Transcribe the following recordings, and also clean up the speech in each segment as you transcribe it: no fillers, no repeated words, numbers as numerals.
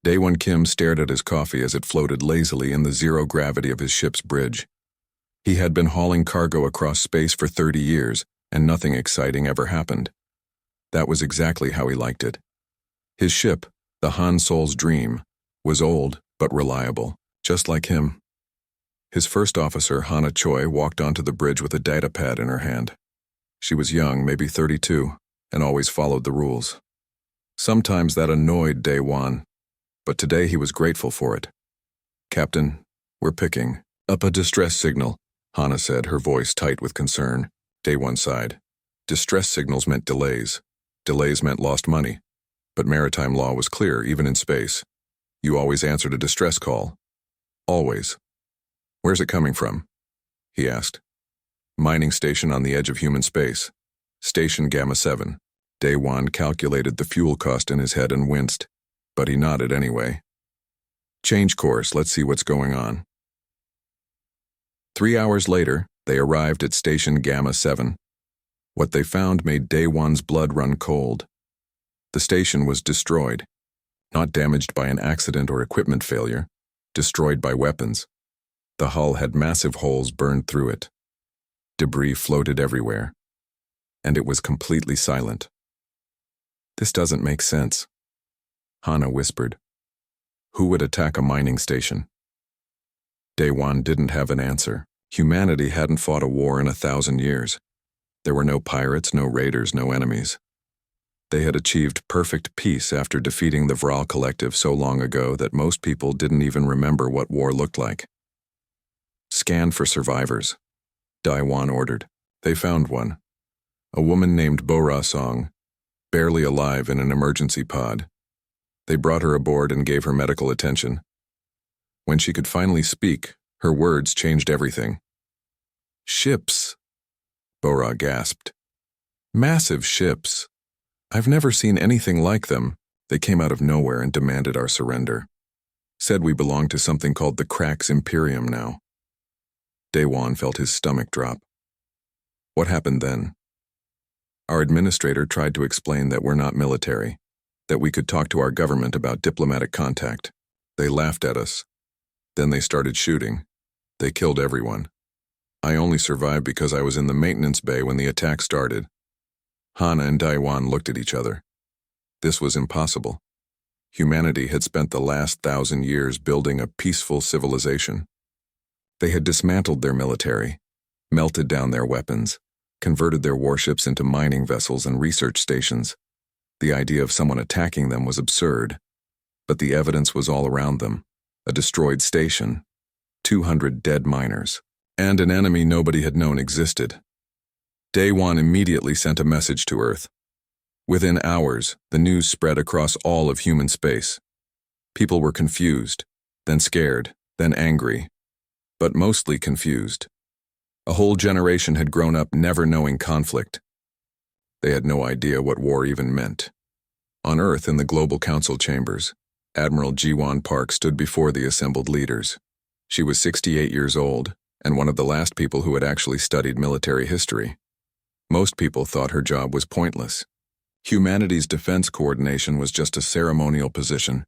Daewon Kim stared at his coffee as it floated lazily in the zero gravity of his ship's bridge. He had been hauling cargo across space for 30 years, and nothing exciting ever happened. That was exactly how he liked it. His ship, the Han Sol's Dream, was old but reliable, just like him. His first officer, Hana Choi, walked onto the bridge with a datapad in her hand. She was young, maybe 32, and always followed the rules. Sometimes that annoyed Daewon, but today he was grateful for it. "Captain, we're picking up a distress signal," Hana said, her voice tight with concern. Daewon sighed. Distress signals meant delays. Delays meant lost money. But maritime law was clear, even in space. You always answered a distress call. Always. "Where's it coming from?" he asked. "Mining station on the edge of human space. Station Gamma 7. Daewon calculated the fuel cost in his head and winced, but he nodded anyway. "Change course, let's see what's going on." 3 hours later, they arrived at Station Gamma 7. What they found made Daewon's blood run cold. The station was destroyed. Not damaged by an accident or equipment failure, destroyed by weapons. The hull had massive holes burned through it. Debris floated everywhere. And it was completely silent. "This doesn't make sense," Hana whispered. Who would attack a mining station? Daewon didn't have an answer. Humanity hadn't fought a war in 1,000 years. There were no pirates, no raiders, no enemies. They had achieved perfect peace after defeating the Veral Collective so long ago that most people didn't even remember what war looked like. "Scan for survivors," Daewon ordered. They found one. A woman named Bora Song, barely alive in an emergency pod. They brought her aboard and gave her medical attention. When she could finally speak, her words changed everything. "Ships," Bora gasped. "Massive ships. I've never seen anything like them. They came out of nowhere and demanded our surrender. Said we belonged to something called the Cracks Imperium now." Daewon felt his stomach drop. "What happened then?" "Our administrator tried to explain that we're not military, that we could talk to our government about diplomatic contact. They laughed at us. Then they started shooting. They killed everyone. I only survived because I was in the maintenance bay when the attack started." Hana and Daewon looked at each other. This was impossible. Humanity had spent the last 1,000 years building a peaceful civilization. They had dismantled their military, melted down their weapons, converted their warships into mining vessels and research stations. The idea of someone attacking them was absurd, but the evidence was all around them. A destroyed station, 200 dead miners, and an enemy nobody had known existed. Daewon immediately sent a message to Earth. Within hours, the news spread across all of human space. People were confused, then scared, then angry, but mostly confused. A whole generation had grown up never knowing conflict. They had no idea what war even meant. On Earth, in the Global Council chambers, Admiral Ji-won Park stood before the assembled leaders. She was 68 years old, and one of the last people who had actually studied military history. Most people thought her job was pointless. Humanity's defense coordination was just a ceremonial position,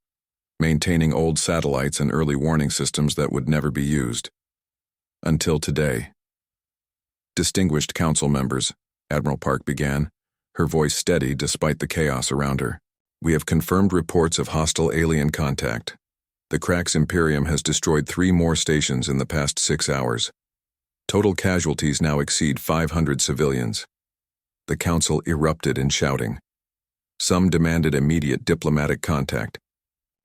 maintaining old satellites and early warning systems that would never be used. Until today. "Distinguished council members," Admiral Park began, her voice steady despite the chaos around her. "We have confirmed reports of hostile alien contact. The Cracks Imperium has destroyed 3 more stations in the past 6 hours. Total casualties now exceed 500 civilians." The council erupted in shouting. Some demanded immediate diplomatic contact.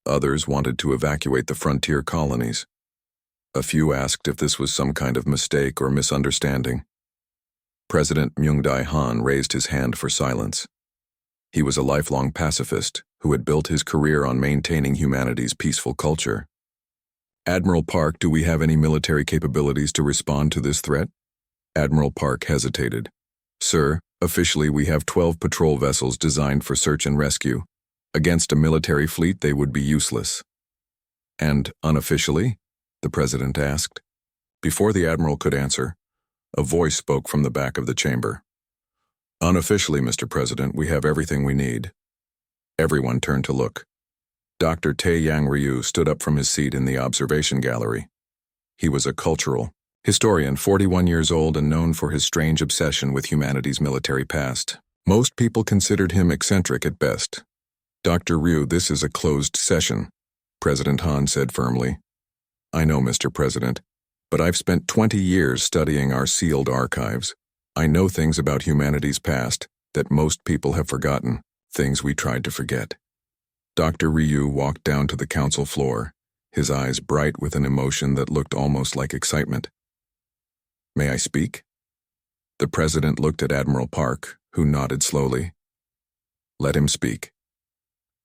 Others wanted to evacuate the frontier colonies. A few asked if this was some kind of mistake or misunderstanding. President Myung-Dae Han raised his hand for silence. He was a lifelong pacifist who had built his career on maintaining humanity's peaceful culture. "Admiral Park, do we have any military capabilities to respond to this threat?" Admiral Park hesitated. "Sir, officially we have 12 patrol vessels designed for search and rescue. Against a military fleet, they would be useless." "And unofficially?" the president asked. Before the admiral could answer, a voice spoke from the back of the chamber. "Unofficially, Mr. President, we have everything we need." Everyone turned to look. Dr. Taeyang Ryu stood up from his seat in the observation gallery. He was a cultural historian, 41 years old and known for his strange obsession with humanity's military past. Most people considered him eccentric at best. Dr. Ryu, this is a closed session, President Han said firmly. I know, Mr. President, but I've spent 20 years studying our sealed archives. I know things about humanity's past that most people have forgotten, things we tried to forget. Dr. Ryu walked down to the council floor, his eyes bright with an emotion that looked almost like excitement. May I speak? The president looked at Admiral Park, who nodded slowly. Let him speak.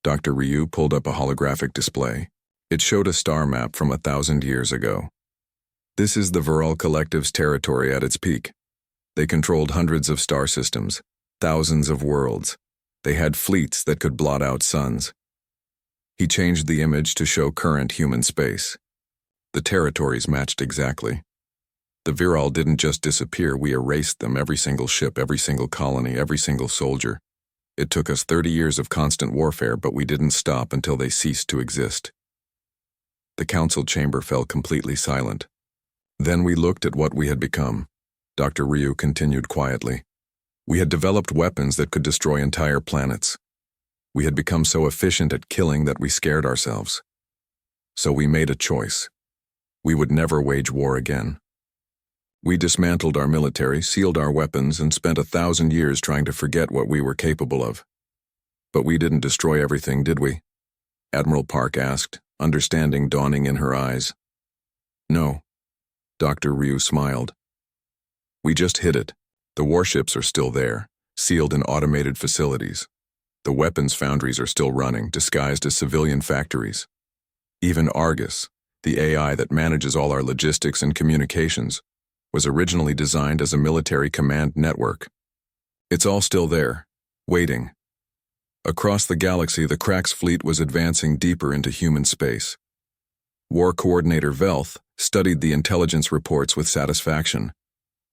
Dr. Ryu pulled up a holographic display. It showed a star map from 1,000 years ago. This is the Veral Collective's territory at its peak. They controlled hundreds of star systems, thousands of worlds. They had fleets that could blot out suns. He changed the image to show current human space. The territories matched exactly. The Veral didn't just disappear, we erased them, every single ship, every single colony, every single soldier. It took us 30 years of constant warfare, but we didn't stop until they ceased to exist. The council chamber fell completely silent. Then we looked at what we had become. Dr. Ryu continued quietly. We had developed weapons that could destroy entire planets. We had become so efficient at killing that we scared ourselves. So we made a choice. We would never wage war again. We dismantled our military, sealed our weapons, and spent 1,000 years trying to forget what we were capable of. But we didn't destroy everything, did we? Admiral Park asked, understanding dawning in her eyes. No. Dr. Ryu smiled. We just hid it. The warships are still there, sealed in automated facilities. The weapons foundries are still running, disguised as civilian factories. Even Argus, the AI that manages all our logistics and communications, was originally designed as a military command network. It's all still there, waiting. Across the galaxy, the Krax fleet was advancing deeper into human space. War Coordinator Velth studied the intelligence reports with satisfaction.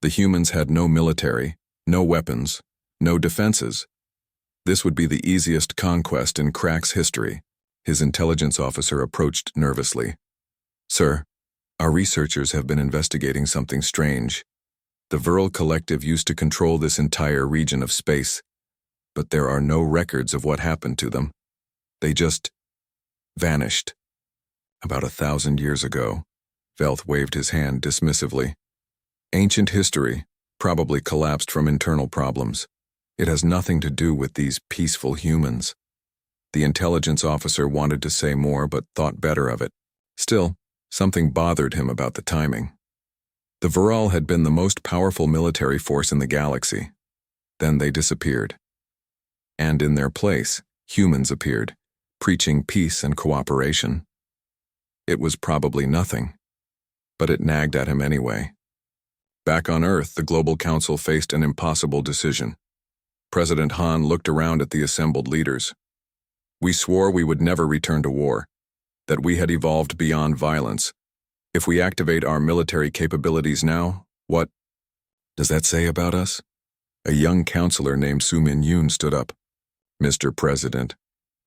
The humans had no military, no weapons, no defenses. This would be the easiest conquest in Krax history. His intelligence officer approached nervously. Sir, our researchers have been investigating something strange. The Veral Collective used to control this entire region of space, but there are no records of what happened to them. They just vanished. About 1,000 years ago, Velth waved his hand dismissively. Ancient history, probably collapsed from internal problems. It has nothing to do with these peaceful humans. The intelligence officer wanted to say more but thought better of it. Still, something bothered him about the timing. The Veral had been the most powerful military force in the galaxy. Then they disappeared. And in their place, humans appeared, preaching peace and cooperation. It was probably nothing, but it nagged at him anyway. Back on Earth, the Global Council faced an impossible decision. President Han looked around at the assembled leaders. We swore we would never return to war, that we had evolved beyond violence. If we activate our military capabilities now, what does that say about us? A young counselor named Su Min Yoon stood up. Mr. President,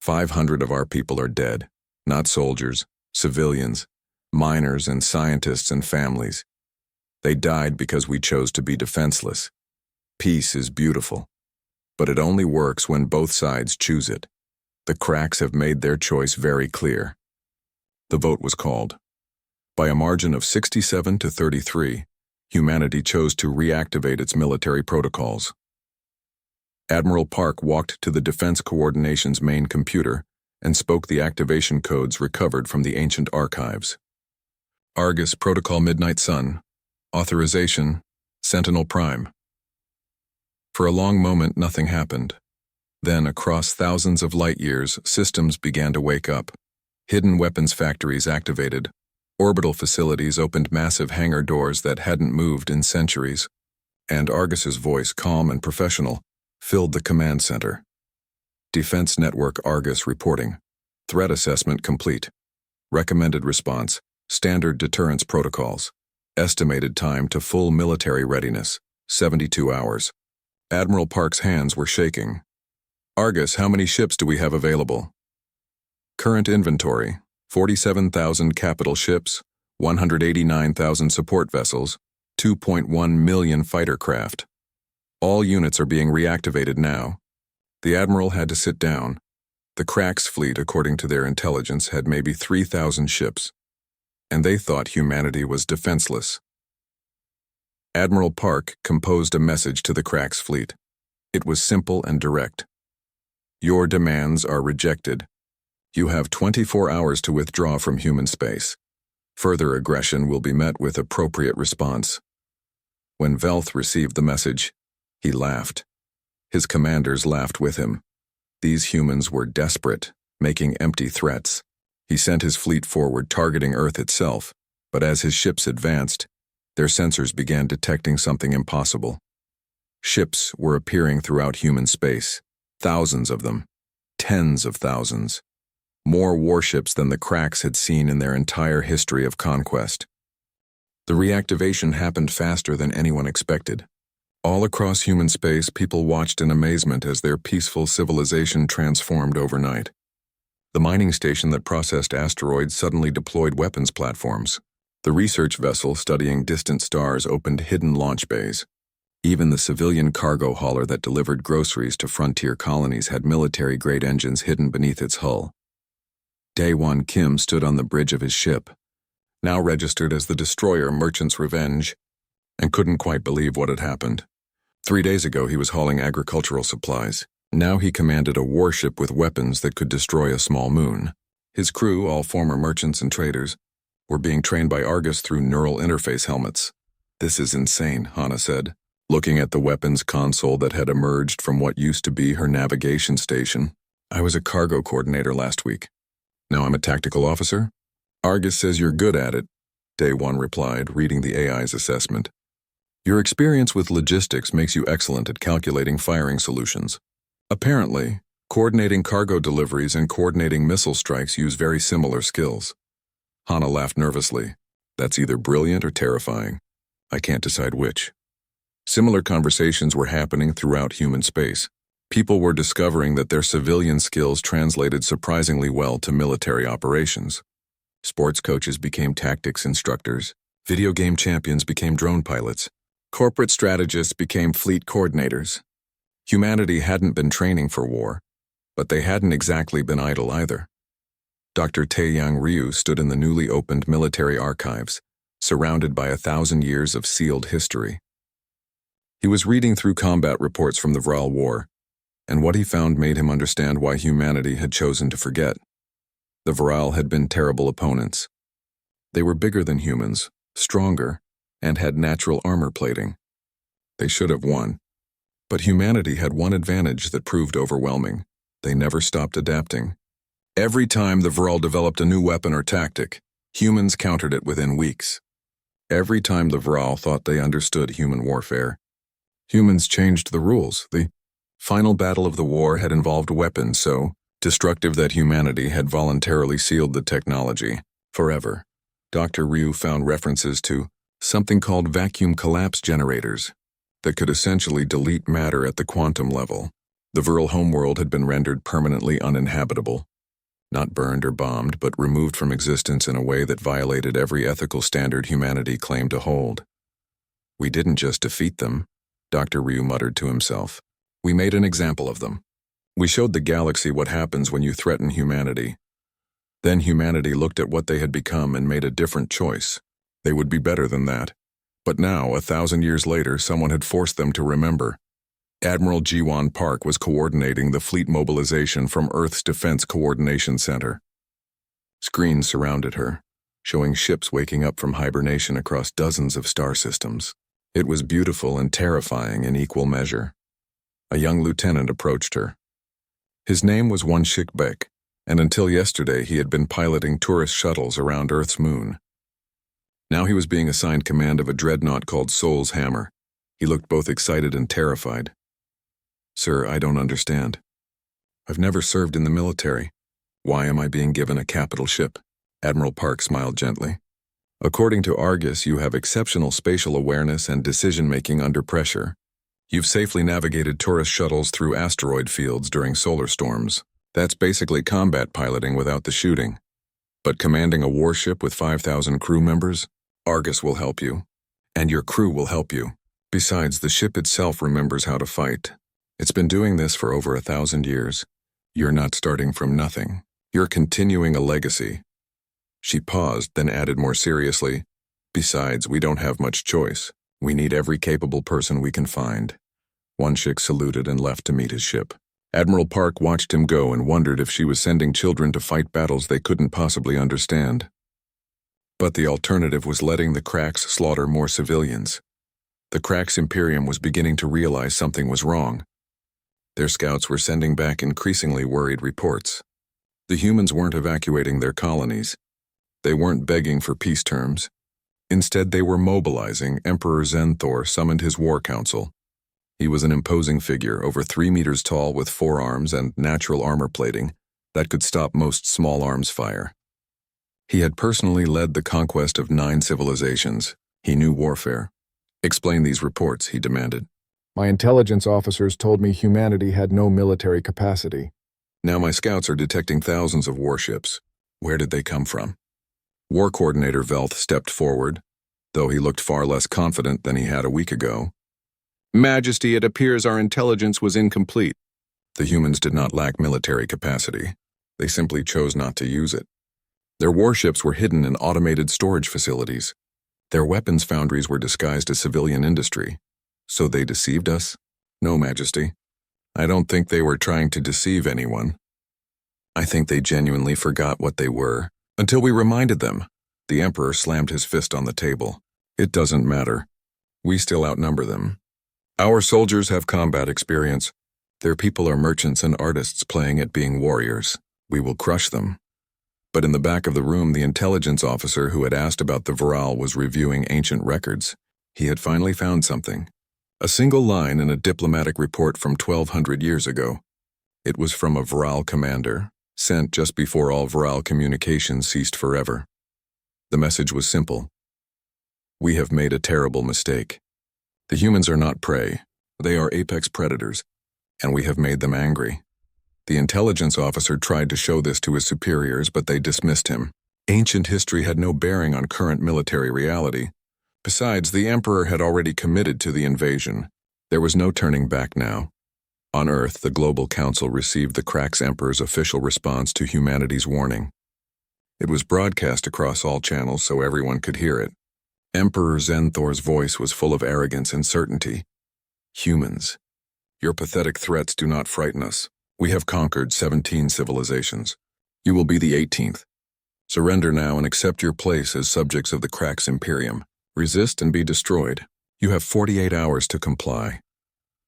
500 of our people are dead, not soldiers, civilians, miners and scientists and families. They died because we chose to be defenseless. Peace is beautiful, but it only works when both sides choose it. The Krax have made their choice very clear. The vote was called. By a margin of 67 to 33, humanity chose to reactivate its military protocols. Admiral Park walked to the Defense Coordination's main computer and spoke the activation codes recovered from the ancient archives. Argus Protocol Midnight Sun. Authorization, Sentinel Prime. For a long moment, nothing happened. Then, across thousands of light years, systems began to wake up. Hidden weapons factories activated. Orbital facilities opened massive hangar doors that hadn't moved in centuries. And Argus's voice, calm and professional, filled the command center. Defense Network Argus reporting. Threat assessment complete. Recommended response, standard deterrence protocols. Estimated time to full military readiness, 72 hours. Admiral Park's hands were shaking. Argus, how many ships do we have available? Current inventory: 47,000 capital ships, 189,000 support vessels, 2.1 million fighter craft. All units are being reactivated now. The admiral had to sit down. The Cracks fleet, according to their intelligence, had maybe 3,000 ships, and they thought humanity was defenseless. Admiral Park composed a message to the Cracks fleet. It was simple and direct. Your demands are rejected. You have 24 hours to withdraw from human space. Further aggression will be met with appropriate response. When Velth received the message, he laughed. His commanders laughed with him. These humans were desperate, making empty threats. He sent his fleet forward, targeting Earth itself, but as his ships advanced, their sensors began detecting something impossible. Ships were appearing throughout human space, thousands of them, tens of thousands. More warships than the Cracks had seen in their entire history of conquest. The reactivation happened faster than anyone expected. All across human space, people watched in amazement as their peaceful civilization transformed overnight. The mining station that processed asteroids suddenly deployed weapons platforms. The research vessel studying distant stars opened hidden launch bays. Even the civilian cargo hauler that delivered groceries to frontier colonies had military-grade engines hidden beneath its hull. Daewon Kim stood on the bridge of his ship, now registered as the destroyer Merchant's Revenge, and couldn't quite believe what had happened. 3 days ago he was hauling agricultural supplies. Now he commanded a warship with weapons that could destroy a small moon. His crew, all former merchants and traders, were being trained by Argus through neural interface helmets. This is insane, Hana said, looking at the weapons console that had emerged from what used to be her navigation station. I was a cargo coordinator last week. Now I'm a tactical officer? Argus says you're good at it, Daewon replied, reading the AI's assessment. Your experience with logistics makes you excellent at calculating firing solutions. Apparently, coordinating cargo deliveries and coordinating missile strikes use very similar skills. Hana laughed nervously. That's either brilliant or terrifying. I can't decide which. Similar conversations were happening throughout human space. People were discovering that their civilian skills translated surprisingly well to military operations. Sports coaches became tactics instructors. Video game champions became drone pilots. Corporate strategists became fleet coordinators. Humanity hadn't been training for war, but they hadn't exactly been idle either. Dr. Taeyang Ryu stood in the newly opened military archives, surrounded by 1,000 years of sealed history. He was reading through combat reports from the Veral War, and what he found made him understand why humanity had chosen to forget. The Veral had been terrible opponents. They were bigger than humans, stronger, and had natural armor plating. They should have won. But humanity had one advantage that proved overwhelming. They never stopped adapting. Every time the Veral developed a new weapon or tactic, humans countered it within weeks. Every time the Veral thought they understood human warfare, humans changed the rules. The final battle of the war had involved weapons so destructive that humanity had voluntarily sealed the technology forever. Dr. Ryu found references to something called vacuum collapse generators that could essentially delete matter at the quantum level. The Veral homeworld had been rendered permanently uninhabitable. Not burned or bombed, but removed from existence in a way that violated every ethical standard humanity claimed to hold. We didn't just defeat them, Dr. Ryu muttered to himself. We made an example of them. We showed the galaxy what happens when you threaten humanity. Then humanity looked at what they had become and made a different choice. They would be better than that. But now, 1,000 years later, someone had forced them to remember. Admiral Jiwon Park was coordinating the fleet mobilization from Earth's Defense Coordination Center. Screens surrounded her, showing ships waking up from hibernation across dozens of star systems. It was beautiful and terrifying in equal measure. A young lieutenant approached her. His name was Won Shik-baek, and until yesterday he had been piloting tourist shuttles around Earth's moon. Now he was being assigned command of a dreadnought called Soul's Hammer. He looked both excited and terrified. Sir, I don't understand. I've never served in the military. Why am I being given a capital ship? Admiral Park smiled gently. According to Argus, you have exceptional spatial awareness and decision-making under pressure. You've safely navigated tourist shuttles through asteroid fields during solar storms. That's basically combat piloting without the shooting. But commanding a warship with 5,000 crew members? Argus will help you. And your crew will help you. Besides, the ship itself remembers how to fight. It's been doing this for over 1,000 years. You're not starting from nothing. You're continuing a legacy. She paused, then added more seriously, "Besides, we don't have much choice. We need every capable person we can find." One Shik saluted and left to meet his ship. Admiral Park watched him go and wondered if she was sending children to fight battles they couldn't possibly understand. But the alternative was letting the Cracks slaughter more civilians. The Cracks Imperium was beginning to realize something was wrong. Their scouts were sending back increasingly worried reports. The humans weren't evacuating their colonies. They weren't begging for peace terms. Instead, they were mobilizing. Emperor Zenthor summoned his war council. He was an imposing figure, over 3 meters tall with 4 arms and natural armor plating that could stop most small arms fire. He had personally led the conquest of 9 civilizations. He knew warfare. "Explain these reports," he demanded. "My intelligence officers told me humanity had no military capacity." "Now my scouts are detecting thousands of warships. Where did they come from?" War Coordinator Velth stepped forward, though he looked far less confident than he had a week ago. "Majesty, it appears our intelligence was incomplete." The humans did not lack military capacity. They simply chose not to use it. Their warships were hidden in automated storage facilities. Their weapons foundries were disguised as civilian industry. So they deceived us? No, Majesty. I don't think they were trying to deceive anyone. I think they genuinely forgot what they were, until we reminded them. The Emperor slammed his fist on the table. "It doesn't matter. We still outnumber them. Our soldiers have combat experience. Their people are merchants and artists playing at being warriors. We will crush them." But in the back of the room, the intelligence officer who had asked about the Veral was reviewing ancient records. He had finally found something. A single line in a diplomatic report from 1,200 years ago. It was from a Veral commander, sent just before all Veral communication ceased forever. The message was simple. "We have made a terrible mistake. The humans are not prey. They are apex predators, and we have made them angry." The intelligence officer tried to show this to his superiors, but they dismissed him. Ancient history had no bearing on current military reality. Besides, the Emperor had already committed to the invasion. There was no turning back now. On Earth, the Global Council received the Cracks Emperor's official response to humanity's warning. It was broadcast across all channels so everyone could hear it. Emperor Zenthor's voice was full of arrogance and certainty. "Humans, your pathetic threats do not frighten us. We have conquered 17 civilizations. You will be the 18th. Surrender now and accept your place as subjects of the Cracks Imperium. Resist and be destroyed. You have 48 hours to comply."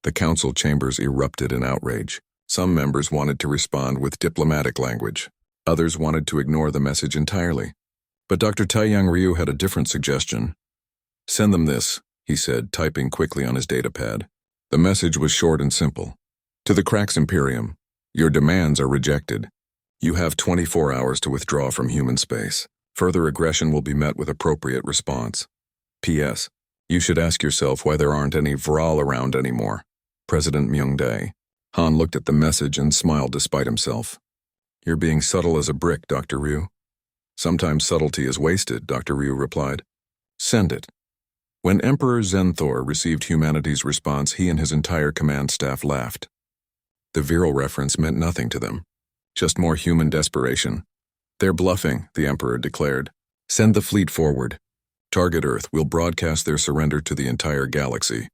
The council chambers erupted in outrage. Some members wanted to respond with diplomatic language. Others wanted to ignore the message entirely. But Dr. Taiyang Ryu had a different suggestion. "Send them this," he said, typing quickly on his datapad. The message was short and simple. "To the Cracks Imperium. Your demands are rejected. You have 24 hours to withdraw from human space. Further aggression will be met with appropriate response. P.S. You should ask yourself why there aren't any Veral around anymore." President Myungdae. Han looked at the message and smiled despite himself. "You're being subtle as a brick, Dr. Ryu." "Sometimes subtlety is wasted," Dr. Ryu replied. "Send it." When Emperor Zenthor received humanity's response, he and his entire command staff laughed. The Veral reference meant nothing to them. Just more human desperation. "They're bluffing," the Emperor declared. "Send the fleet forward. Target Earth will broadcast their surrender to the entire galaxy."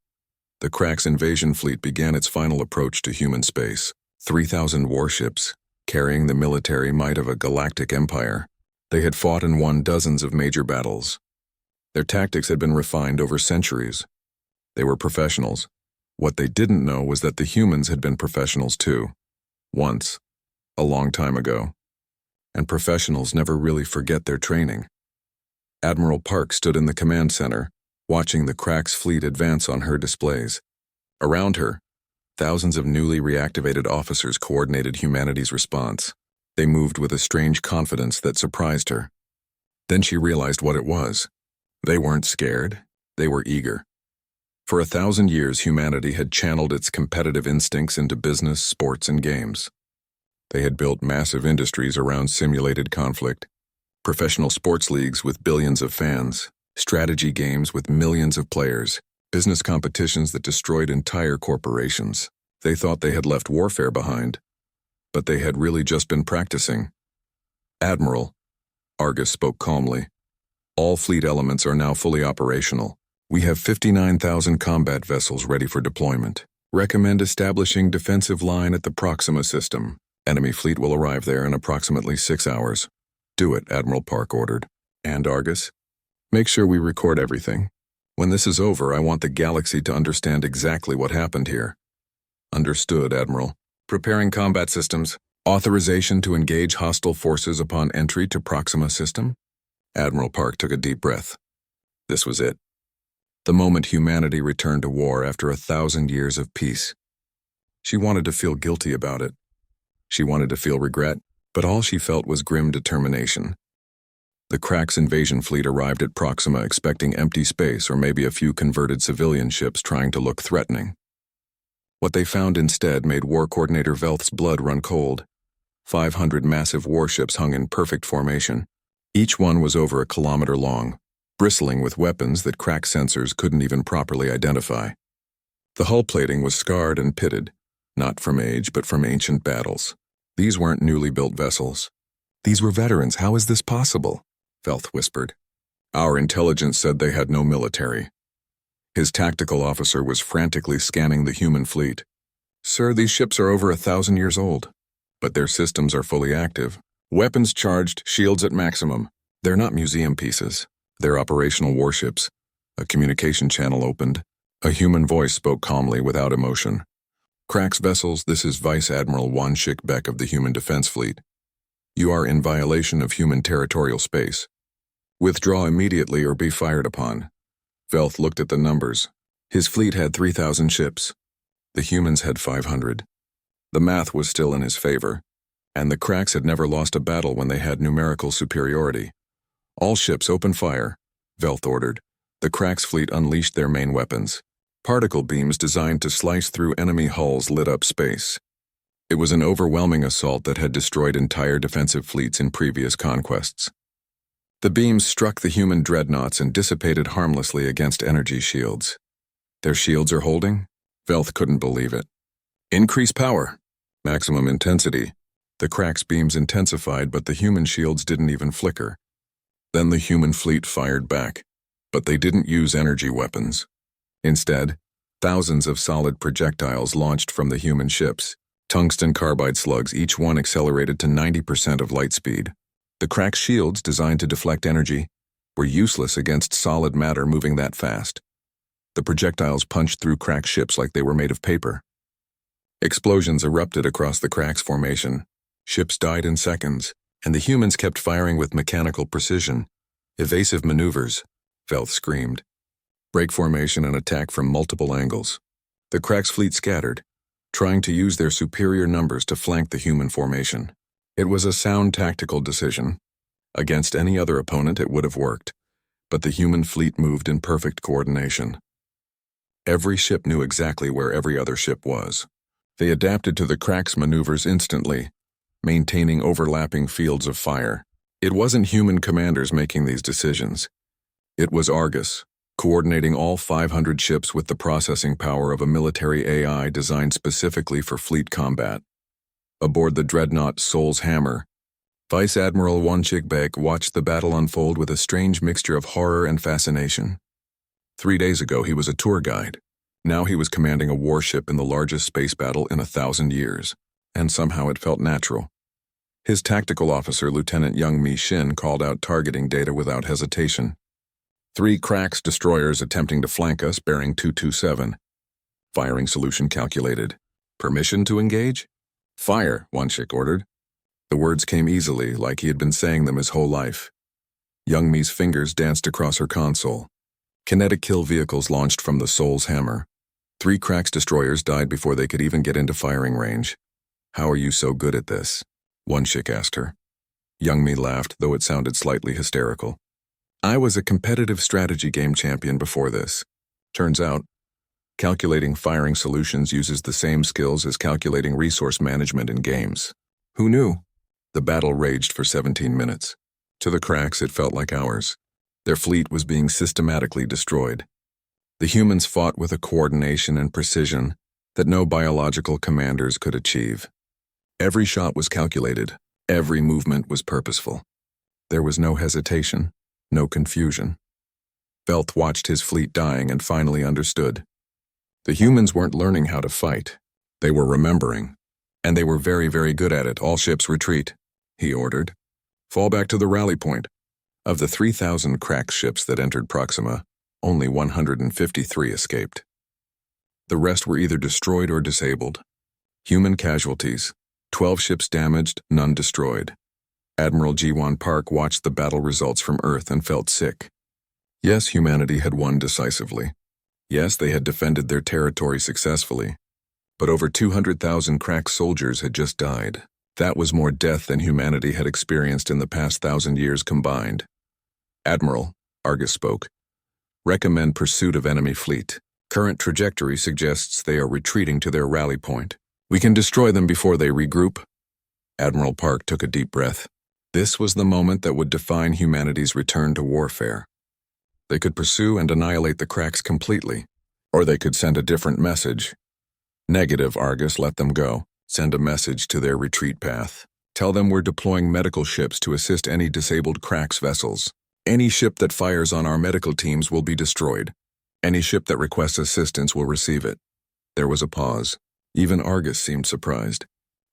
The Cracks invasion fleet began its final approach to human space. 3,000 warships, carrying the military might of a galactic empire. They had fought and won dozens of major battles. Their tactics had been refined over centuries. They were professionals. What they didn't know was that the humans had been professionals too. Once. A long time ago. And professionals never really forget their training. Admiral Park stood in the command center, watching the Cracks fleet advance on her displays. Around her, thousands of newly reactivated officers coordinated humanity's response. They moved with a strange confidence that surprised her. Then she realized what it was. They weren't scared. They were eager. For 1,000 years, humanity had channeled its competitive instincts into business, sports, and games. They had built massive industries around simulated conflict, professional sports leagues with billions of fans, strategy games with millions of players, business competitions that destroyed entire corporations. They thought they had left warfare behind, but they had really just been practicing. "Admiral," Argus spoke calmly, "all fleet elements are now fully operational. We have 59,000 combat vessels ready for deployment. Recommend establishing defensive line at the Proxima system. Enemy fleet will arrive there in approximately 6 hours. Do it," Admiral Park ordered. "And Argus, make sure we record everything. When this is over, I want the galaxy to understand exactly what happened here." "Understood, Admiral. Preparing combat systems. Authorization to engage hostile forces upon entry to Proxima system?" Admiral Park took a deep breath. This was it. The moment humanity returned to war after 1,000 years of peace. She wanted to feel guilty about it. She wanted to feel regret, but all she felt was grim determination. The Krax invasion fleet arrived at Proxima expecting empty space or maybe a few converted civilian ships trying to look threatening. What they found instead made War Coordinator Velth's blood run cold. 500 massive warships hung in perfect formation. Each one was over 1 kilometer long, bristling with weapons that Krax sensors couldn't even properly identify. The hull plating was scarred and pitted, not from age but from ancient battles. These weren't newly built vessels. "These were veterans. How is this possible?" Velth whispered. "Our intelligence said they had no military." His tactical officer was frantically scanning the human fleet. "Sir, these ships are over 1,000 years old. But their systems are fully active. Weapons charged, shields at maximum. They're not museum pieces. They're operational warships." A communication channel opened. A human voice spoke calmly without emotion. "Krax vessels, this is Vice Admiral Wanshik Beck of the Human Defense Fleet. You are in violation of human territorial space. Withdraw immediately or be fired upon." Velth looked at the numbers. His fleet had 3,000 ships. The humans had 500. The math was still in his favor, and the Krax had never lost a battle when they had numerical superiority. "All ships open fire," Velth ordered. The Krax fleet unleashed their main weapons. Particle beams designed to slice through enemy hulls lit up space. It was an overwhelming assault that had destroyed entire defensive fleets in previous conquests. The beams struck the human dreadnoughts and dissipated harmlessly against energy shields. "Their shields are holding?" Velth couldn't believe it. "Increase power. Maximum intensity." The Krax beams intensified, but the human shields didn't even flicker. Then the human fleet fired back, but they didn't use energy weapons. Instead, thousands of solid projectiles launched from the human ships. Tungsten carbide slugs, each one accelerated to 90% of light speed. The Krax shields, designed to deflect energy, were useless against solid matter moving that fast. The projectiles punched through Krax ships like they were made of paper. Explosions erupted across the Krax formation. Ships died in seconds, and the humans kept firing with mechanical precision. "Evasive maneuvers," Velth screamed. "Break formation and attack from multiple angles." The Krax fleet scattered, trying to use their superior numbers to flank the human formation. It was a sound tactical decision. Against any other opponent it would have worked, but the human fleet moved in perfect coordination. Every ship knew exactly where every other ship was. They adapted to the Krax maneuvers instantly, maintaining overlapping fields of fire. It wasn't human commanders making these decisions. It was Argus, coordinating all 500 ships with the processing power of a military AI designed specifically for fleet combat. Aboard the dreadnought Sol's Hammer, Vice Admiral Wanshik Beck watched the battle unfold with a strange mixture of horror and fascination. 3 days ago he was a tour guide. Now he was commanding a warship in the largest space battle in 1,000 years, and somehow it felt natural. His tactical officer, Lieutenant Young Mi Shin, called out targeting data without hesitation. 3 Krax destroyers attempting to flank us bearing 227. Firing solution calculated. Permission to engage? "Fire," Wanshik ordered. The words came easily, like he had been saying them his whole life. Young Mi's fingers danced across her console. Kinetic kill vehicles launched from the Sol's Hammer. 3 Krax destroyers died before they could even get into firing range. "How are you so good at this?" Wanshik asked her. Young Mi laughed, though it sounded slightly hysterical. "I was a competitive strategy game champion before this. Turns out, calculating firing solutions uses the same skills as calculating resource management in games." Who knew? The battle raged for 17 minutes. To the cracks, it felt like hours. Their fleet was being systematically destroyed. The humans fought with a coordination and precision that no biological commanders could achieve. Every shot was calculated. Every movement was purposeful. There was no hesitation, no confusion. Velth watched his fleet dying and finally understood. The humans weren't learning how to fight. They were remembering. And they were very, very good at it. All ships retreat, he ordered. Fall back to the rally point. Of the 3,000 crack ships that entered Proxima, only 153 escaped. The rest were either destroyed or disabled. Human casualties, 12 ships damaged, none destroyed. Admiral Jiwan Park watched the battle results from Earth and felt sick. Yes, humanity had won decisively. Yes, they had defended their territory successfully. But over 200,000 crack soldiers had just died. That was more death than humanity had experienced in the past 1,000 years combined. Admiral, Argus spoke, recommend pursuit of enemy fleet. Current trajectory suggests they are retreating to their rally point. We can destroy them before they regroup. Admiral Park took a deep breath. This was the moment that would define humanity's return to warfare. They could pursue and annihilate the cracks completely, or they could send a different message. Negative, Argus, let them go. Send a message to their retreat path. Tell them we're deploying medical ships to assist any disabled cracks vessels. Any ship that fires on our medical teams will be destroyed. Any ship that requests assistance will receive it. There was a pause. Even Argus seemed surprised.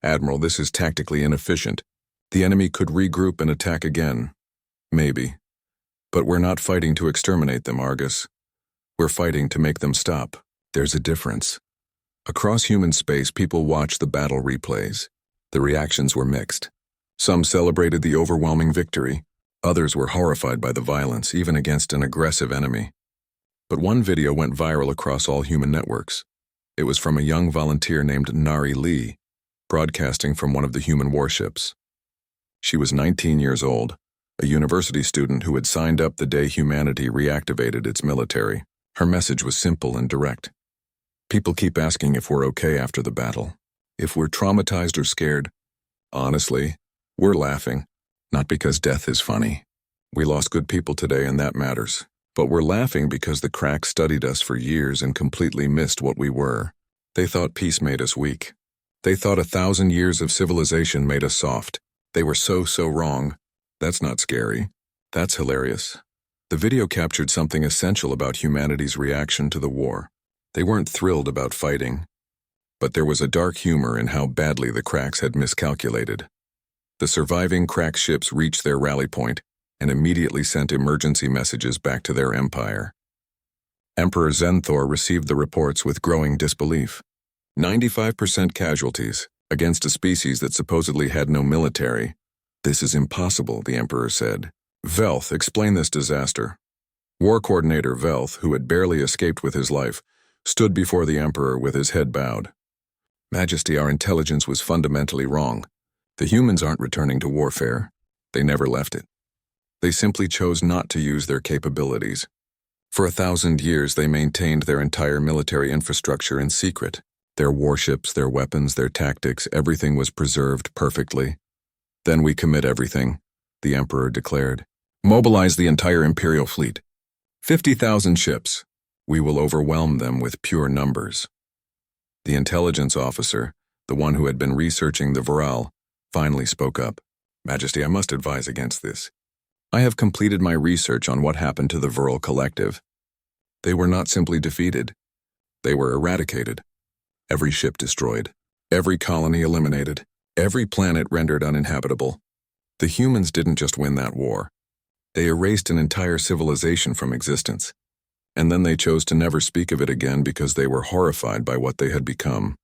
Admiral, this is tactically inefficient. The enemy could regroup and attack again. Maybe. But we're not fighting to exterminate them, Argus. We're fighting to make them stop. There's a difference. Across human space, people watched the battle replays. The reactions were mixed. Some celebrated the overwhelming victory. Others were horrified by the violence, even against an aggressive enemy. But one video went viral across all human networks. It was from a young volunteer named Nari Lee, broadcasting from one of the human warships. She was 19 years old, a university student who had signed up the day humanity reactivated its military. Her message was simple and direct. People keep asking if we're okay after the battle, if we're traumatized or scared. Honestly, we're laughing, not because death is funny. We lost good people today and that matters. But we're laughing because the cracks studied us for years and completely missed what we were. They thought peace made us weak. They thought 1,000 years of civilization made us soft. They were so wrong. That's not scary. That's hilarious. The video captured something essential about humanity's reaction to the war. They weren't thrilled about fighting, but there was a dark humor in how badly the cracks had miscalculated. The surviving crack ships reached their rally point and immediately sent emergency messages back to their empire. Emperor Zenthor received the reports with growing disbelief. 95% casualties against a species that supposedly had no military. This is impossible, the Emperor said. Velth, explain this disaster. War Coordinator Velth, who had barely escaped with his life, stood before the Emperor with his head bowed. Majesty, our intelligence was fundamentally wrong. The humans aren't returning to warfare. They never left it. They simply chose not to use their capabilities. For 1,000 years, they maintained their entire military infrastructure in secret. Their warships, their weapons, their tactics, everything was preserved perfectly. Then we commit everything, the Emperor declared. Mobilize the entire Imperial fleet. 50,000 ships. We will overwhelm them with pure numbers. The intelligence officer, the one who had been researching the Veral, finally spoke up. Majesty, I must advise against this. I have completed my research on what happened to the Veral Collective. They were not simply defeated. They were eradicated. Every ship destroyed. Every colony eliminated. Every planet rendered uninhabitable. The humans didn't just win that war. They erased an entire civilization from existence. And then they chose to never speak of it again because they were horrified by what they had become.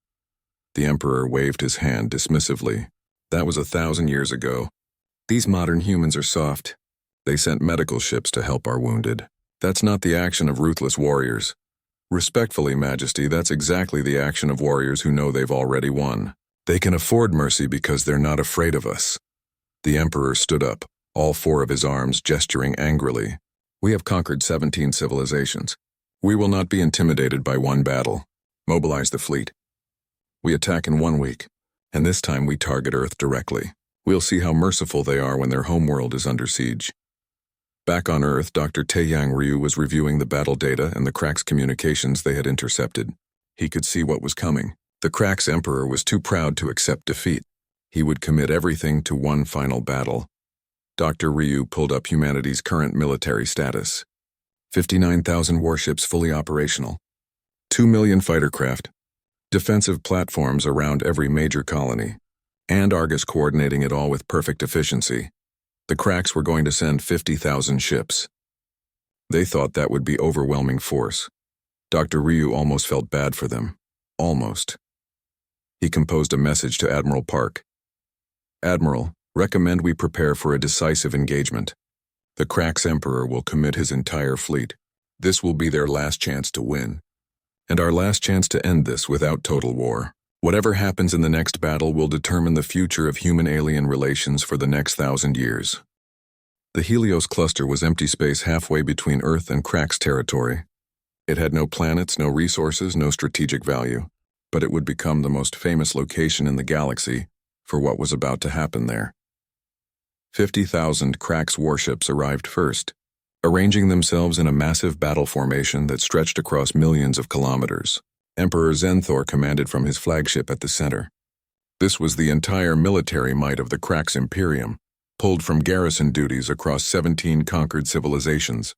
The Emperor waved his hand dismissively. That was 1,000 years ago. These modern humans are soft. They sent medical ships to help our wounded. That's not the action of ruthless warriors. Respectfully, Majesty, that's exactly the action of warriors who know they've already won. They can afford mercy because they're not afraid of us. The Emperor stood up, all four of his arms gesturing angrily. We have conquered 17 civilizations. We will not be intimidated by one battle. Mobilize the fleet. We attack in 1 week. And this time we target Earth directly. We'll see how merciful they are when their homeworld is under siege. Back on Earth, Dr. Taeyang Ryu was reviewing the battle data and the Crack's communications they had intercepted. He could see what was coming. The Crack's Emperor was too proud to accept defeat. He would commit everything to one final battle. Dr. Ryu pulled up humanity's current military status. 59,000 warships fully operational. 2 million fighter craft. Defensive platforms around every major colony. And Argus coordinating it all with perfect efficiency. The Cracks were going to send 50,000 ships. They thought that would be overwhelming force. Dr. Ryu almost felt bad for them. Almost. He composed a message to Admiral Park. Admiral, recommend we prepare for a decisive engagement. The Crack's Emperor will commit his entire fleet. This will be their last chance to win. And our last chance to end this without total war. Whatever happens in the next battle will determine the future of human-alien relations for the next 1,000 years. The Helios cluster was empty space halfway between Earth and Crack's territory. It had no planets, no resources, no strategic value, but it would become the most famous location in the galaxy for what was about to happen there. 50,000 Crack's warships arrived first, arranging themselves in a massive battle formation that stretched across millions of kilometers. Emperor Zenthor commanded from his flagship at the center. This was the entire military might of the Crack's Imperium, pulled from garrison duties across 17 conquered civilizations.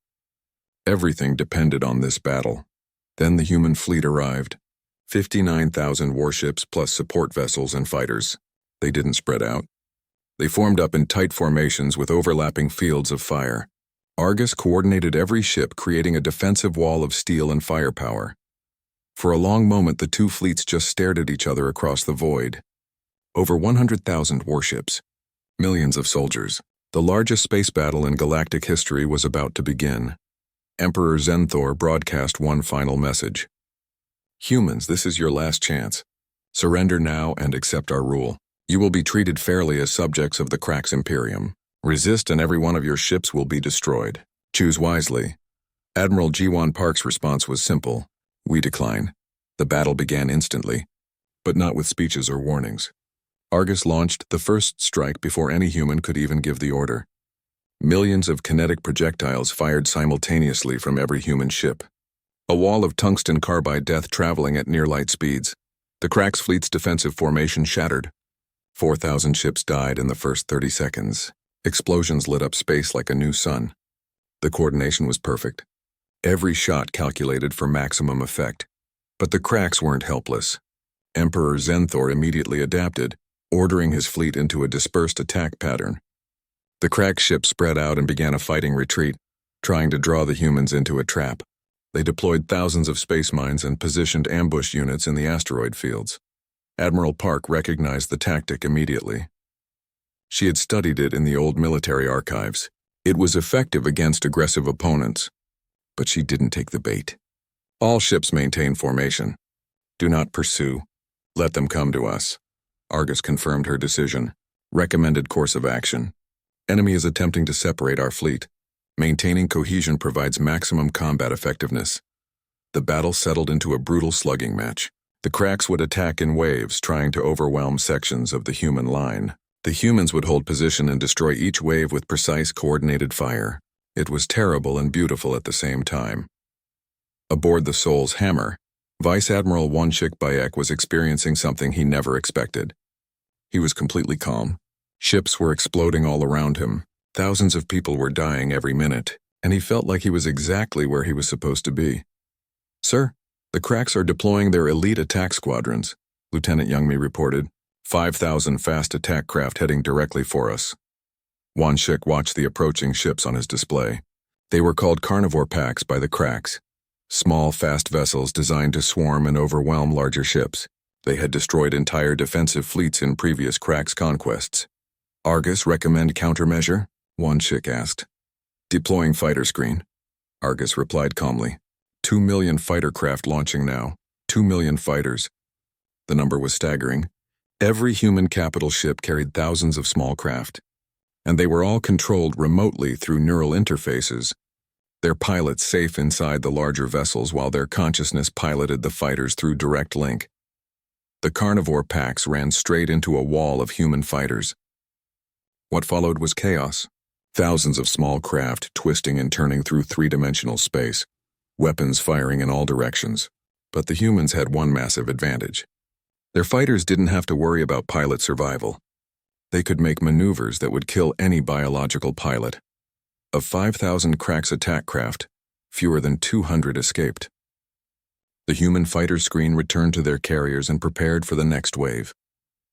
Everything depended on this battle. Then the human fleet arrived. 59,000 warships plus support vessels and fighters. They didn't spread out. They formed up in tight formations with overlapping fields of fire. Argus coordinated every ship, creating a defensive wall of steel and firepower. For a long moment, the two fleets just stared at each other across the void. Over 100,000 warships. Millions of soldiers. The largest space battle in galactic history was about to begin. Emperor Zenthor broadcast one final message. Humans, this is your last chance. Surrender now and accept our rule. You will be treated fairly as subjects of the Crack's Imperium. Resist and every one of your ships will be destroyed. Choose wisely. Admiral Jiwan Park's response was simple. We decline. The battle began instantly, but not with speeches or warnings. Argus launched the first strike before any human could even give the order. Millions of kinetic projectiles fired simultaneously from every human ship. A wall of tungsten carbide death traveling at near light speeds. The Crack's fleet's defensive formation shattered. 4,000 ships died in the first 30 seconds. Explosions lit up space like a new sun. The coordination was perfect. Every shot calculated for maximum effect. But the Cracks weren't helpless. Emperor Zenthor immediately adapted, ordering his fleet into a dispersed attack pattern. The Crack ships spread out and began a fighting retreat, trying to draw the humans into a trap. They deployed thousands of space mines and positioned ambush units in the asteroid fields. Admiral Park recognized the tactic immediately. She had studied it in the old military archives. It was effective against aggressive opponents. But she didn't take the bait. All ships maintain formation. Do not pursue. Let them come to us. Argus confirmed her decision. Recommended course of action. Enemy is attempting to separate our fleet. Maintaining cohesion provides maximum combat effectiveness. The battle settled into a brutal slugging match. The Cracks would attack in waves, trying to overwhelm sections of the human line. The humans would hold position and destroy each wave with precise, coordinated fire. It was terrible and beautiful at the same time. Aboard the Soul's Hammer, Vice Admiral Wonshik Bayek was experiencing something he never expected. He was completely calm. Ships were exploding all around him. Thousands of people were dying every minute, and he felt like he was exactly where he was supposed to be. Sir, the Cracks are deploying their elite attack squadrons, Lieutenant Youngmi reported. 5,000 fast attack craft heading directly for us. Wonshik watched the approaching ships on his display. They were called carnivore packs by the Cracks. Small, fast vessels designed to swarm and overwhelm larger ships. They had destroyed entire defensive fleets in previous Cracks conquests. Argus recommend countermeasure? Wonshik asked. Deploying fighter screen. Argus replied calmly. 2 million fighter craft launching now. 2 million fighters. The number was staggering. Every human capital ship carried thousands of small craft. And they were all controlled remotely through neural interfaces, their pilots safe inside the larger vessels while their consciousness piloted the fighters through direct link. The carnivore packs ran straight into a wall of human fighters. What followed was chaos. Thousands of small craft twisting and turning through three-dimensional space, weapons firing in all directions. But the humans had one massive advantage. Their fighters didn't have to worry about pilot survival. They could make maneuvers that would kill any biological pilot. Of 5,000 Krax attack craft, fewer than 200 escaped. The human fighter screen returned to their carriers and prepared for the next wave.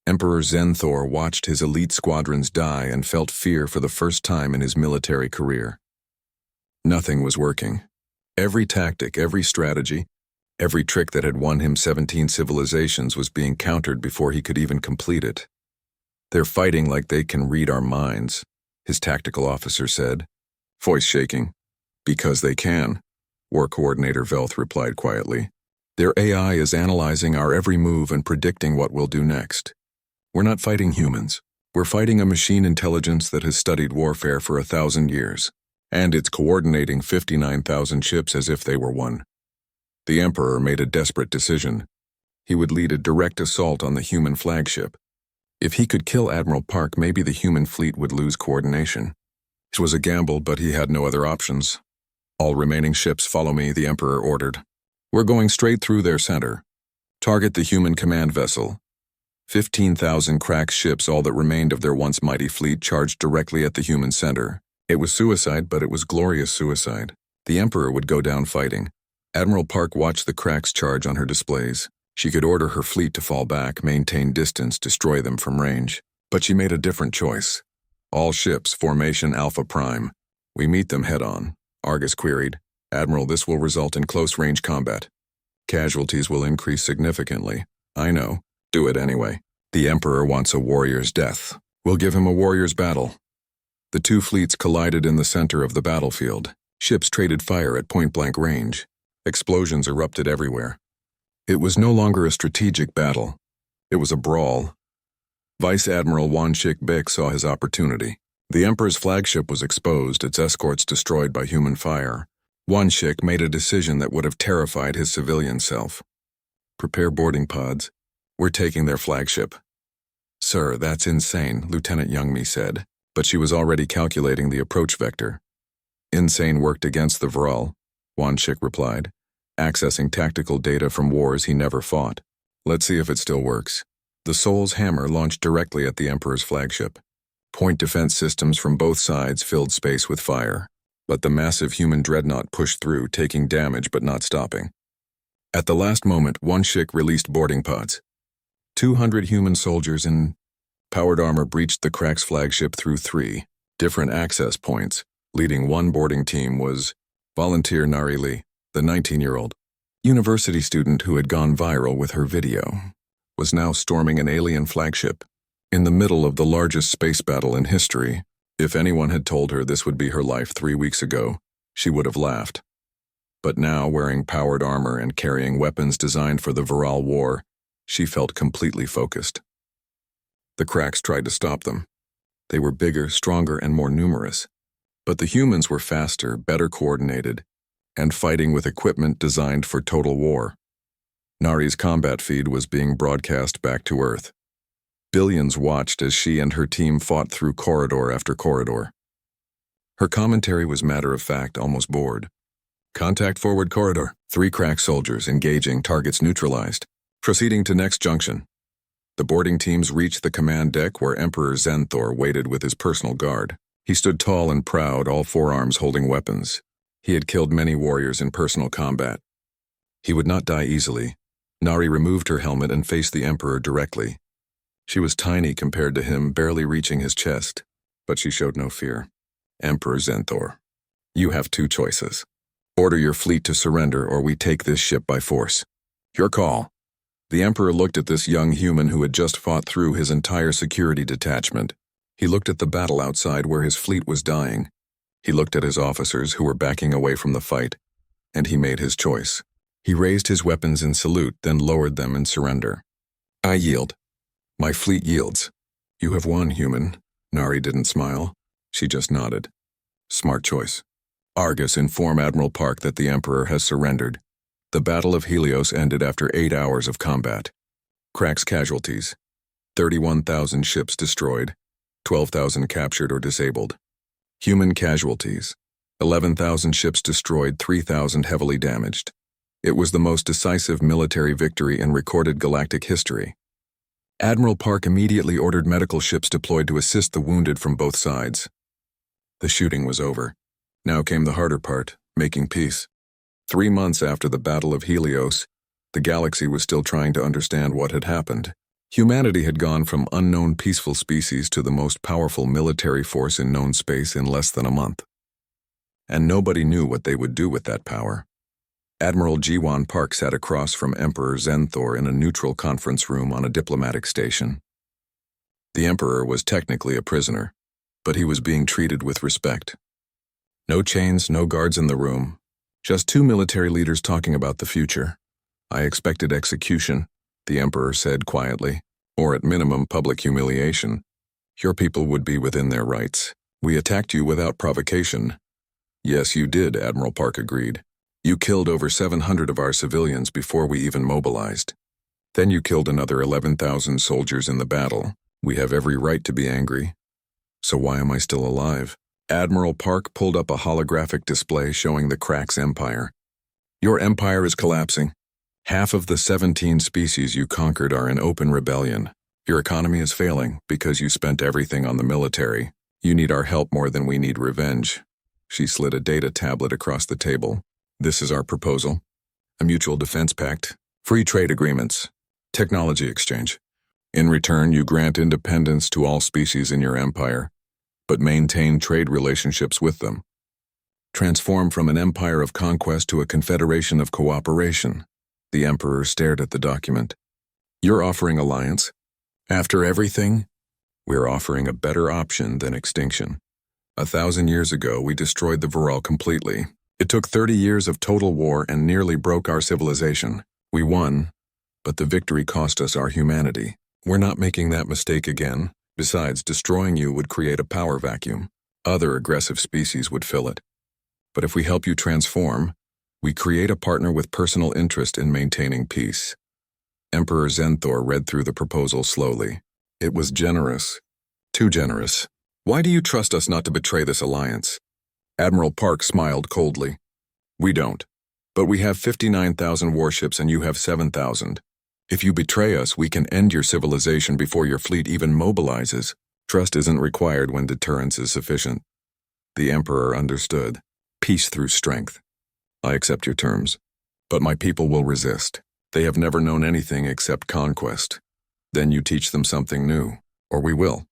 Emperor Zenthor watched his elite squadrons die and felt fear for the first time in his military career. Nothing was working. Every tactic, every strategy, every trick that had won him 17 civilizations was being countered before he could even complete it. "They're fighting like they can read our minds," his tactical officer said, voice shaking. "Because they can," War Coordinator Velth replied quietly. "Their AI is analyzing our every move and predicting what we'll do next. We're not fighting humans. We're fighting a machine intelligence that has studied warfare for 1,000 years, and it's coordinating 59,000 ships as if they were one." The Emperor made a desperate decision. He would lead a direct assault on the human flagship. If he could kill Admiral Park, maybe the human fleet would lose coordination. It was a gamble, but he had no other options. "All remaining ships follow me," the Emperor ordered. "We're going straight through their center. Target the human command vessel." 15,000 Krax ships, all that remained of their once mighty fleet, charged directly at the human center. It was suicide, but it was glorious suicide. The Emperor would go down fighting. Admiral Park watched the Krax charge on her displays. She could order her fleet to fall back, maintain distance, destroy them from range. But she made a different choice. "All ships, formation Alpha Prime. We meet them head-on," Argus queried. "Admiral, this will result in close-range combat. Casualties will increase significantly. I know. Do it anyway. The Emperor wants a warrior's death. We'll give him a warrior's battle." The two fleets collided in the center of the battlefield. Ships traded fire at point-blank range. Explosions erupted everywhere. It was no longer a strategic battle. It was a brawl. Vice Admiral Wanshik Bik saw his opportunity. The Emperor's flagship was exposed, its escorts destroyed by human fire. Wanshik made a decision that would have terrified his civilian self. "Prepare boarding pods. We're taking their flagship." "Sir, that's insane," Lieutenant Youngmi said, but she was already calculating the approach vector. "Insane worked against the Veral," Wanshik replied, accessing tactical data from wars he never fought. "Let's see if it still works." The Soul's hammer launched directly at the Emperor's flagship. Point defense systems from both sides filled space with fire, but the massive human dreadnought pushed through, taking damage but not stopping. At the last moment, Wanshik released boarding pods. 200 human soldiers in powered armor breached the Krax flagship through 3 different access points. Leading one boarding team was volunteer Nari Lee, the 19-year-old university student who had gone viral with her video, was now storming an alien flagship. In the middle of the largest space battle in history, if anyone had told her this would be her life 3 weeks ago, she would have laughed. But now, wearing powered armor and carrying weapons designed for the Veral War, she felt completely focused. The Krax tried to stop them. They were bigger, stronger, and more numerous. But the humans were faster, better coordinated, and fighting with equipment designed for total war. Nari's combat feed was being broadcast back to Earth. Billions watched as she and her team fought through corridor after corridor. Her commentary was matter-of-fact, almost bored. "Contact forward corridor. 3 Krax soldiers engaging, targets neutralized. Proceeding to next junction." The boarding teams reached the command deck where Emperor Zenthor waited with his personal guard. He stood tall and proud, all forearms holding weapons. He had killed many warriors in personal combat. He would not die easily. Nari removed her helmet and faced the Emperor directly. She was tiny compared to him, barely reaching his chest, but she showed no fear. "Emperor Zenthor, you have 2 choices. Order your fleet to surrender, or we take this ship by force. Your call." The Emperor looked at this young human who had just fought through his entire security detachment. He looked at the battle outside where his fleet was dying. He looked at his officers who were backing away from the fight, and he made his choice. He raised his weapons in salute, then lowered them in surrender. "I yield. My fleet yields." "You have won, human." Nari didn't smile. She just nodded. "Smart choice. Argus, inform Admiral Park that the Emperor has surrendered." The Battle of Helios ended after 8 hours of combat. Cracks casualties: 31,000 ships destroyed, 12,000 captured or disabled. Human casualties: 11,000 ships destroyed, 3,000 heavily damaged. It was the most decisive military victory in recorded galactic history. Admiral Park immediately ordered medical ships deployed to assist the wounded from both sides. The shooting was over. Now came the harder part, making peace. 3 months after the Battle of Helios, the galaxy was still trying to understand what had happened. Humanity had gone from unknown peaceful species to the most powerful military force in known space in less than a month. And nobody knew what they would do with that power. Admiral Jiwan Park sat across from Emperor Zenthor in a neutral conference room on a diplomatic station. The Emperor was technically a prisoner, but he was being treated with respect. No chains, no guards in the room, just 2 military leaders talking about the future. I expected execution, the Emperor said quietly, or at minimum public humiliation. Your people would be within their rights. We attacked you without provocation. Yes, you did, Admiral Park agreed. You killed over 700 of our civilians before we even mobilized. Then you killed another 11,000 soldiers in the battle. We have every right to be angry. So why am I still alive? Admiral Park pulled up a holographic display showing the Cracks Empire. Your empire is collapsing. Half of the 17 species you conquered are in open rebellion. Your economy is failing because you spent everything on the military. You need our help more than we need revenge. She slid a data tablet across the table. This is our proposal. A mutual defense pact, free trade agreements, technology exchange. In return, you grant independence to all species in your empire, but maintain trade relationships with them. Transform from an empire of conquest to a confederation of cooperation. The Emperor stared at the document. You're offering alliance? After everything? We're offering a better option than extinction. 1,000 years ago, we destroyed the Veral completely. It took 30 years of total war and nearly broke our civilization. We won, but the victory cost us our humanity. We're not making that mistake again. Besides, destroying you would create a power vacuum. Other aggressive species would fill it. But if we help you transform, we create a partner with personal interest in maintaining peace. Emperor Zenthor read through the proposal slowly. It was generous. Too generous. Why do you trust us not to betray this alliance? Admiral Park smiled coldly. We don't. But we have 59,000 warships and you have 7,000. If you betray us, we can end your civilization before your fleet even mobilizes. Trust isn't required when deterrence is sufficient. The Emperor understood. Peace through strength. I accept your terms. But my people will resist. They have never known anything except conquest. Then you teach them something new. Or we will.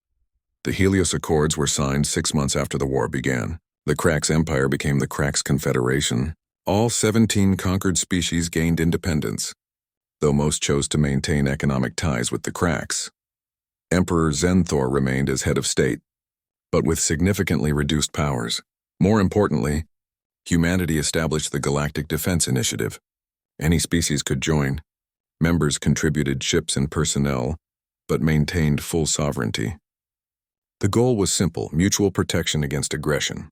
The Helios Accords were signed 6 months after the war began. The Cracks Empire became the Cracks Confederation. All 17 conquered species gained independence, though most chose to maintain economic ties with the Cracks. Emperor Zenthor remained as head of state, but with significantly reduced powers. More importantly, humanity established the Galactic Defense Initiative. Any species could join. Members contributed ships and personnel, but maintained full sovereignty. The goal was simple: mutual protection against aggression.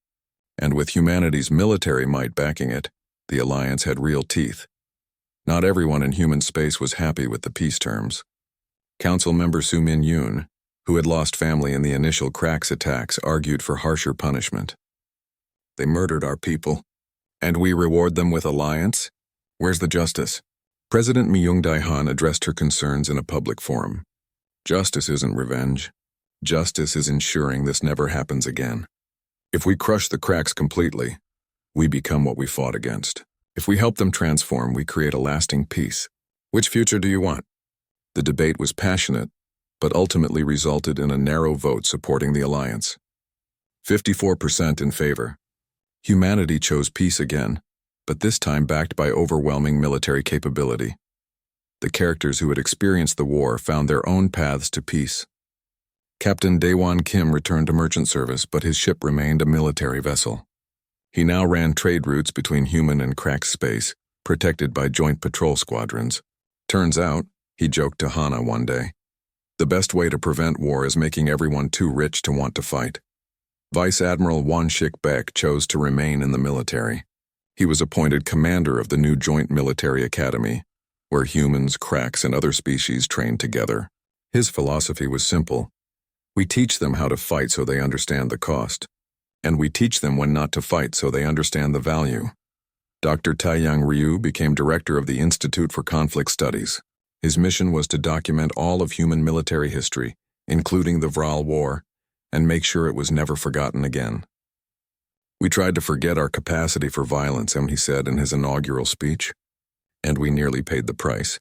And with humanity's military might backing it, the alliance had real teeth. Not everyone in human space was happy with the peace terms. Council member Su Min Yoon, who had lost family in the initial Cracks attacks, argued for harsher punishment. They murdered our people, and we reward them with alliance? Where's the justice? President Myung Dae-han addressed her concerns in a public forum. Justice isn't revenge. Justice is ensuring this never happens again. If we crush the Cracks completely, we become what we fought against. If we help them transform, we create a lasting peace. Which future do you want? The debate was passionate, but ultimately resulted in a narrow vote supporting the alliance. 54% in favor. Humanity chose peace again, but this time backed by overwhelming military capability. The characters who had experienced the war found their own paths to peace. Captain Daewon Kim returned to merchant service, but his ship remained a military vessel. He now ran trade routes between human and Cracks space, protected by joint patrol squadrons. Turns out, he joked to Hana one day, the best way to prevent war is making everyone too rich to want to fight. Vice Admiral Won-shik Baek chose to remain in the military. He was appointed commander of the new Joint Military Academy, where humans, cracks, and other species trained together. His philosophy was simple. We teach them how to fight so they understand the cost, and we teach them when not to fight so they understand the value. Dr. Taiyang Ryu became director of the Institute for Conflict Studies. His mission was to document all of human military history, including the Veral War, and make sure it was never forgotten again. We tried to forget our capacity for violence, he said in his inaugural speech, and we nearly paid the price.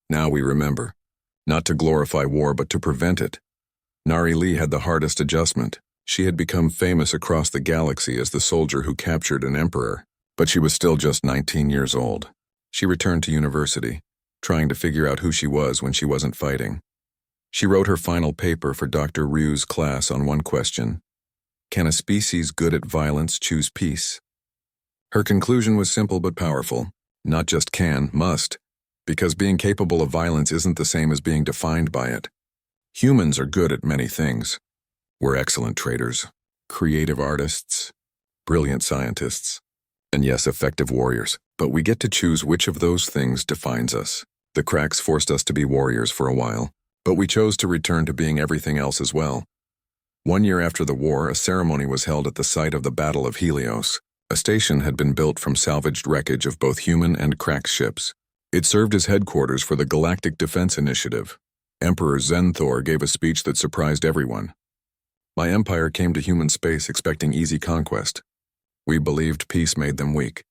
Now we remember, not to glorify war but to prevent it. Nari Lee had the hardest adjustment. She had become famous across the galaxy as the soldier who captured an emperor, but she was still just 19 years old. She returned to university, trying to figure out who she was when she wasn't fighting. She wrote her final paper for Dr. Ryu's class on one question: can a species good at violence choose peace? Her conclusion was simple but powerful. Not just can, must, because being capable of violence isn't the same as being defined by it. Humans are good at many things. We're excellent traders, creative artists, brilliant scientists, and yes, effective warriors, but we get to choose which of those things defines us. The cracks forced us to be warriors for a while, but we chose to return to being everything else as well. 1 year after the war, a ceremony was held at the site of the Battle of Helios. A station had been built from salvaged wreckage of both human and crack ships. It served as headquarters for the Galactic Defense Initiative. Emperor Zenthor gave a speech that surprised everyone. My empire came to human space expecting easy conquest. We believed peace made them weak.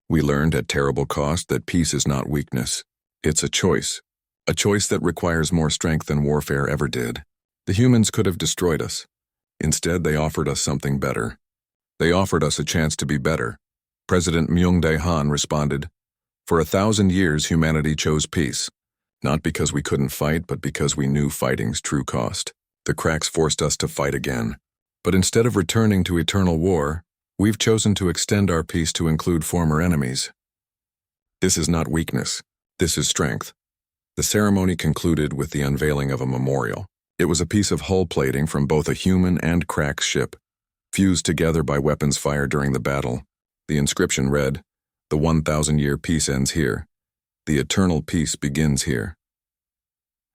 We learned at terrible cost that peace is not weakness. It's a choice that requires more strength than warfare ever did. The humans could have destroyed us. Instead, they offered us something better. They offered us a chance to be better. President Myung-Dae Han responded, "For 1,000 years, humanity chose peace, not because we couldn't fight, but because we knew fighting's true cost. The cracks forced us to fight again. But instead of returning to eternal war, we've chosen to extend our peace to include former enemies. This is not weakness. This is strength." The ceremony concluded with the unveiling of a memorial. It was a piece of hull plating from both a human and crack ship, fused together by weapons fire during the battle. The inscription read, "The 1,000-year peace ends here. The eternal peace begins here."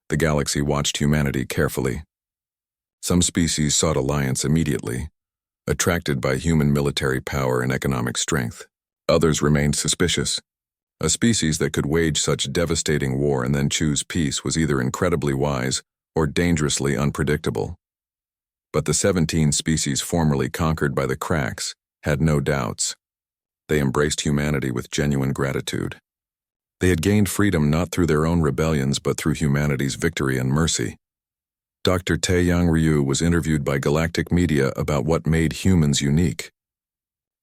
The galaxy watched humanity carefully. Some species sought alliance immediately, attracted by human military power and economic strength. Others remained suspicious. A species that could wage such devastating war and then choose peace was either incredibly wise or dangerously unpredictable. But the 17 species formerly conquered by the cracks had no doubts. They embraced humanity with genuine gratitude. They had gained freedom not through their own rebellions but through humanity's victory and mercy. Dr. Taeyang Ryu was interviewed by Galactic Media about what made humans unique.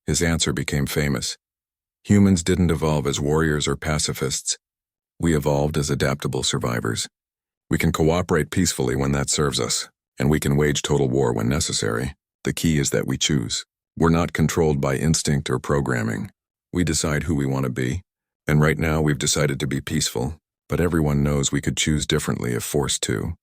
His answer became famous. Humans didn't evolve as warriors or pacifists. We evolved as adaptable survivors. We can cooperate peacefully when that serves us, and we can wage total war when necessary. The key is that we choose. We're not controlled by instinct or programming. We decide who we want to be, and right now we've decided to be peaceful, but everyone knows we could choose differently if forced to.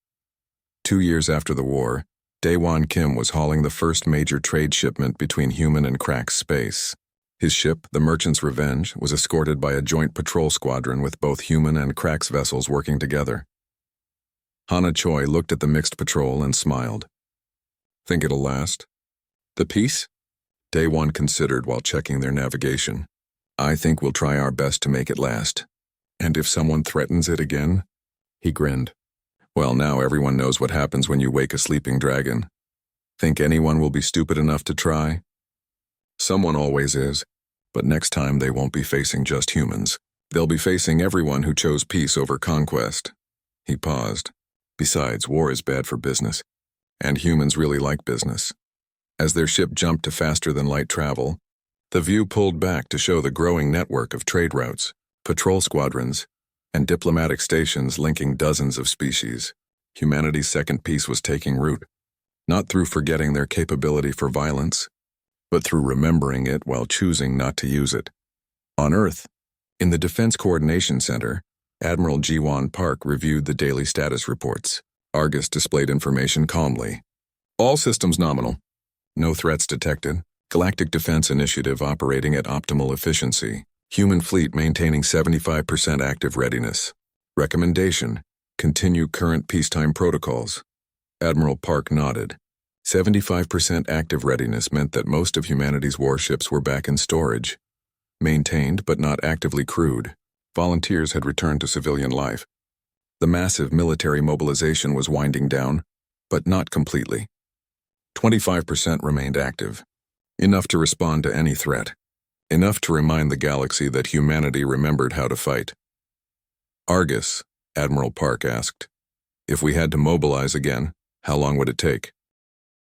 2 years after the war, Daewon Kim was hauling the first major trade shipment between human and crack space. His ship, the Merchant's Revenge, was escorted by a joint patrol squadron with both human and cracks vessels working together. Hana Choi looked at the mixed patrol and smiled. "Think it'll last?" "The peace?" Daewon considered while checking their navigation. "I think we'll try our best to make it last. And if someone threatens it again?" He grinned. "Well, now everyone knows what happens when you wake a sleeping dragon. Think anyone will be stupid enough to try?" "Someone always is, but next time they won't be facing just humans. They'll be facing everyone who chose peace over conquest." He paused. "Besides, war is bad for business, and humans really like business." As their ship jumped to faster-than-light travel, the view pulled back to show the growing network of trade routes, patrol squadrons, and diplomatic stations linking dozens of species. Humanity's second peace was taking root, not through forgetting their capability for violence, but through remembering it while choosing not to use it. On Earth, in the Defense Coordination Center, Admiral Ji-Won Park reviewed the daily status reports. Argus displayed information calmly. "All systems nominal. No threats detected. Galactic Defense Initiative operating at optimal efficiency. Human fleet maintaining 75% active readiness. Recommendation: continue current peacetime protocols. Admiral Park nodded. 75% active readiness meant that most of humanity's warships were back in storage. Maintained but not actively crewed, volunteers had returned to civilian life. The massive military mobilization was winding down, but not completely. 25% remained active, enough to respond to any threat, enough to remind the galaxy that humanity remembered how to fight. Argus, Admiral Park asked, if we had to mobilize again, how long would it take?